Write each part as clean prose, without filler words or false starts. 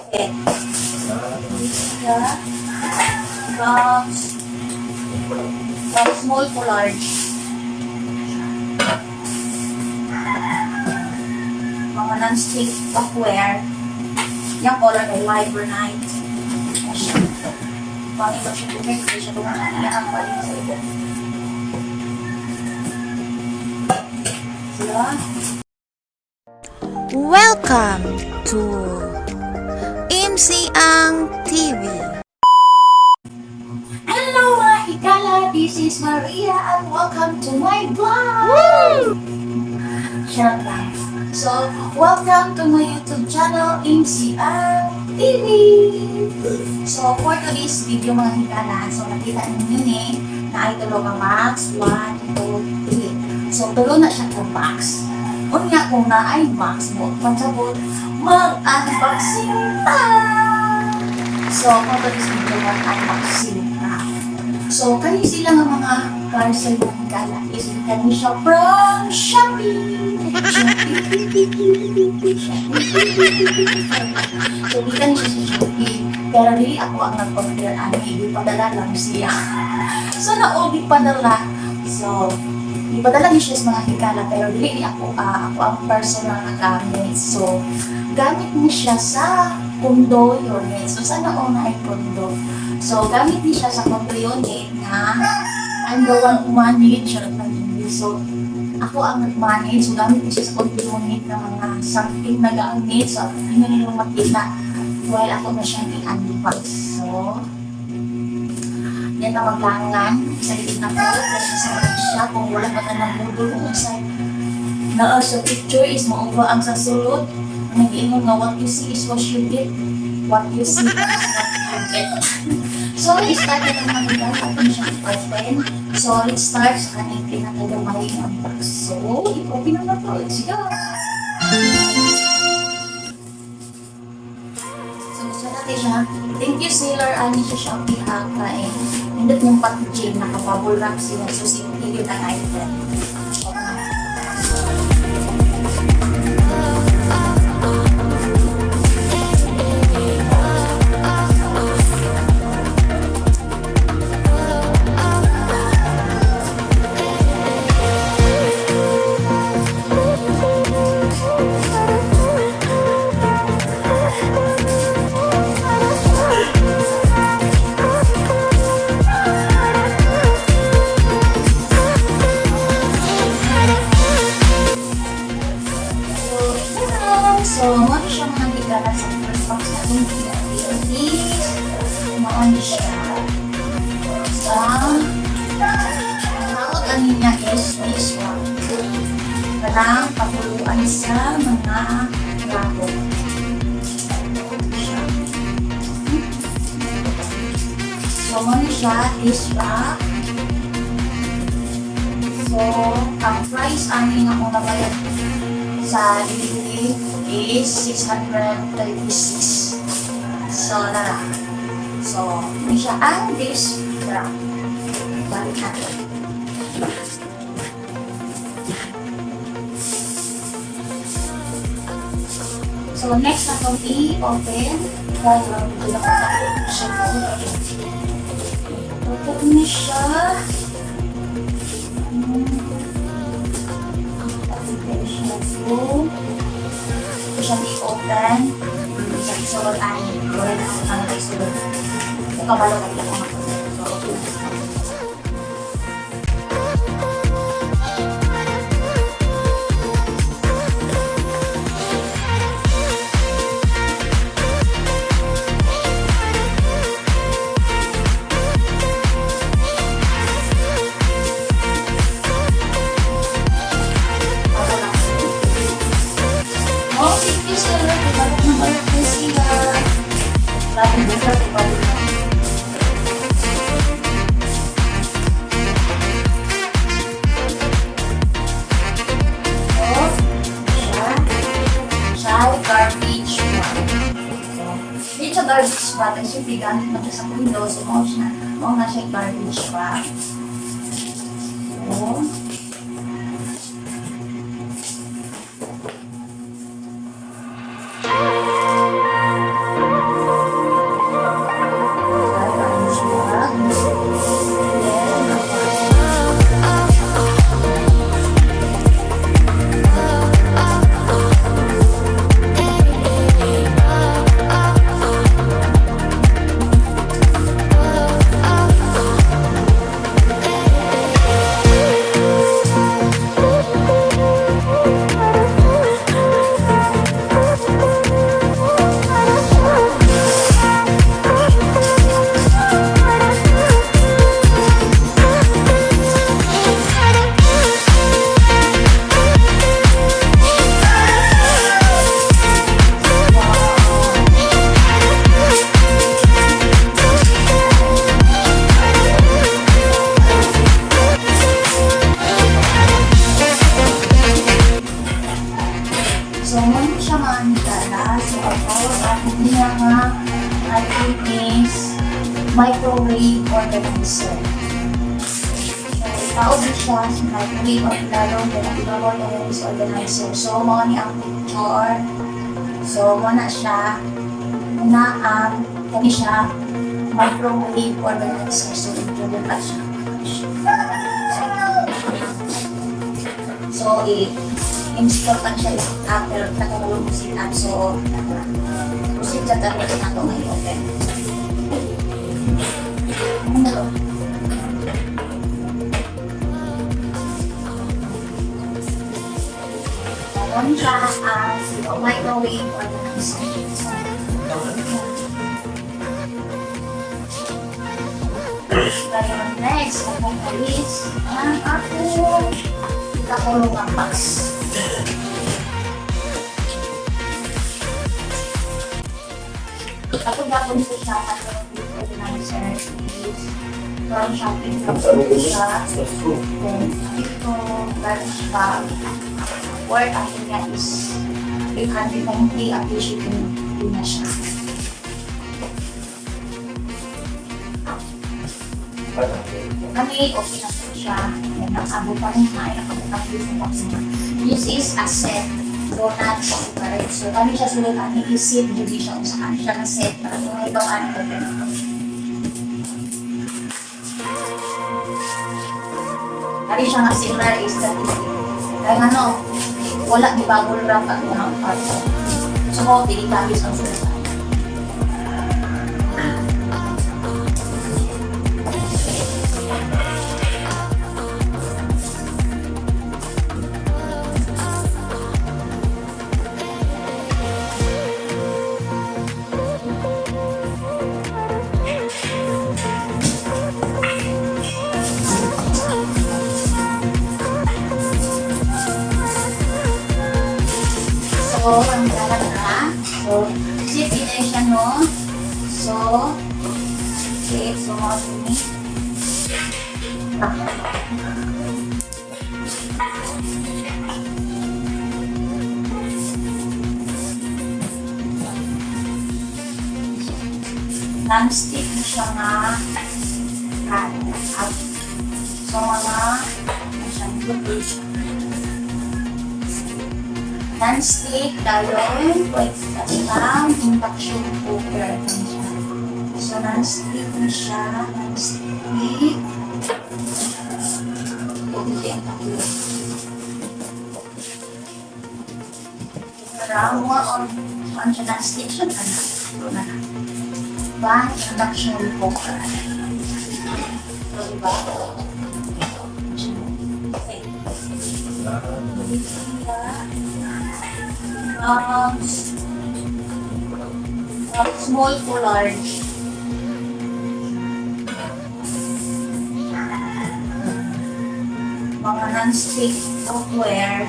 Okay. So, siya. From small to large. Mga non-stick cookware. Yung color ay light or night. Pang ito siya tumig. Hindi siya tumig. Ang paling sa ito. Sila. Welcome to MC Ang TV. Hello mga hikala, this is Maria and welcome to my vlog! Shut up. So, welcome to my YouTube channel, MC Ang TV! So, for today's video mga hikala, so nakita ninyo na ay tulo ka box, 1, 2, 3. So, tulo na siya ka box. Unya kung na ay box mo, pansabot, mag-unboxing ta! So, for today's video, mag-unboxing ta. So, kani sila nga mga parcel na higala is kani siya from Shopee! So, di kani siya sa Shopee. Pero di ako ang nag-order, di padala lang siya. So, na-order padala. So, ipadala niya siya sa mga higala, pero dili ako ang personal na gamit. So, gamit niya siya sa condo unit. So, sana una ay condo. So, gamit niya siya sa condo unit na I'm the one who manage siya nag-manage. So, ako ang nag-manage. So, gamit niya siya sa condo unit na mga something na gamit. So, hindi nila makita while ako na siyang i-unbox. So, yan na maglangan sa likid na po kasi sa siya kung wala pa ka ng budol kung sa sa picture is mauwa ang sa sulod nag-iingon nga what you see is what you get, what you see is what you get. So i-start na ng mga atin siya open. So let's start sa kanil pinakagawin ang box. So i-open na to, let's go. So gusto natin siya, thank you Sailor Annie sa Shopee kain. Hindot yung packaging, nakabubble wrap sila. So, sige ang item. So, ano siya mga higala sa first box natin? Maon siya sa tawag ano niya is this one. Parang paguluan sa mga labo. So, ano siya is wrap. So, ang price aning ang mga bayad sa delivery is 636. So, nara. So, hindi siya ang this wrap. Balik natin. So, next na itong i-open. Dahil lang ito na kung siya po. Open na siya. So, siya di-open. Sa isulod ay gawin na ang isulod. Ito kabalo na ito mga so, okay. Garbage bag. Kasi gamit na siya sa Windows. So, mo na siya garbage bag. So, So, ang tawag ako niya nga item is microwave organizer. So, tawag siya sa microwave organizer, microwave organizer. So, mga ni ang picture. So, muna siya, muna ang kani siya microwave organizer. So, ito pa siya. So, i-install pa siya after nakaroon mo sila. So, proceed ka tayo na ito ngayon. Okay? Ano? Meron siya ang microwave organizer. Ngayon, next, ang is ang ako nakulong ang box. Ako gagawin ko siya microwave organizer is from shopping siya. Then, ito, garbage bag. Worth akin niya is 890 at shipping din na siya. Kami, okay na po siya. Yan ang abot pa rin na ay nakabutang yung box niya. This is a set. Donut, separate. So, kami siya sulit ang i-isip. Hindi siya usahan siya na set. Para kung ito ang ito. Kali siya nga similar is that kaya ano, wala di bagol wrap ang mga part. So, dilitabis ang sulit. So, ang dapat na. So, zip in siya, no? So, okay. So, mga sumi. Non-stick na siya nga. Out. So, mga siyang good. Non-stick, dalawin, pwede lang, induction cooker. So, non-stick na siya, non-stick. Pwede ang taklo. Parang more on siya non-stick siya na. Ito na na. Diba? Induction cooker. So, diba? Small to large. Mga non-stick cookware.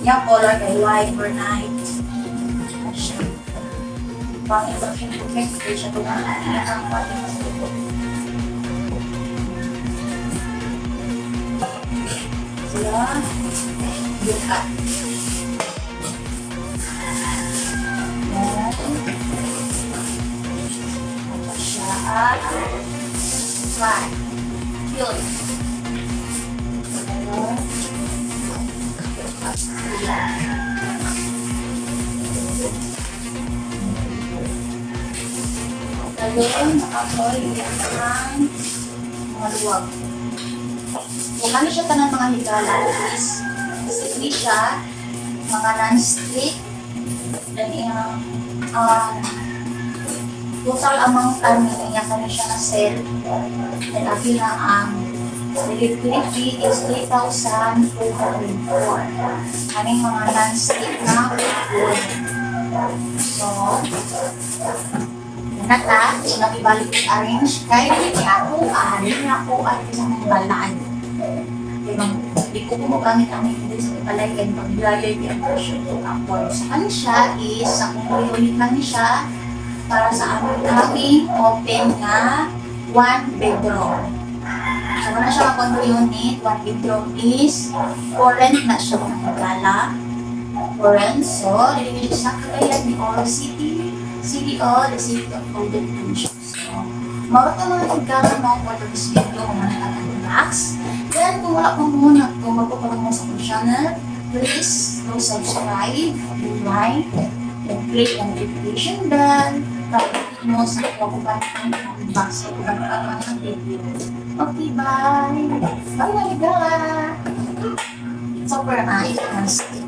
Yung color kay white or night. Pang induction cooker, kaya siya tumahan. Yan ang pwede mas ito. Sila, buka. Right. Yun. Ngayon, nakapoy ang maluwag. Kung ano siya tanang mga higala is basically siya, mga non-stick, then total amount niya kami siya na sell. Then akin na ang delivery fee is 3,404. Kaming mga non-stick na food. So, nata, so nakibalik yung arrange. Kaya hindi ako, at isang balaan. Hindi ko gumagamit ang hindi sa ipalayan pag-layay yung version to upward. So, ano siya is, ang ulit lang siya para sa aming open nga 1 bedroom. So, wala siya mga condo unit. 1 bedroom is for rent na siya mga higala. Lorenzo, dili sa Cagayan de Oro City, CDO, the City of Golden Pensions. So, mawag ka mga higala mo for this video kung ano relax. Then, kung wala mo muna, kung magpapalang mo sa aking channel, please go subscribe, like, and click ang notification bell, para mo sa pagpapalang ng box at pagpapalang ng video. Okay, bye! Bye, higala! Super nice.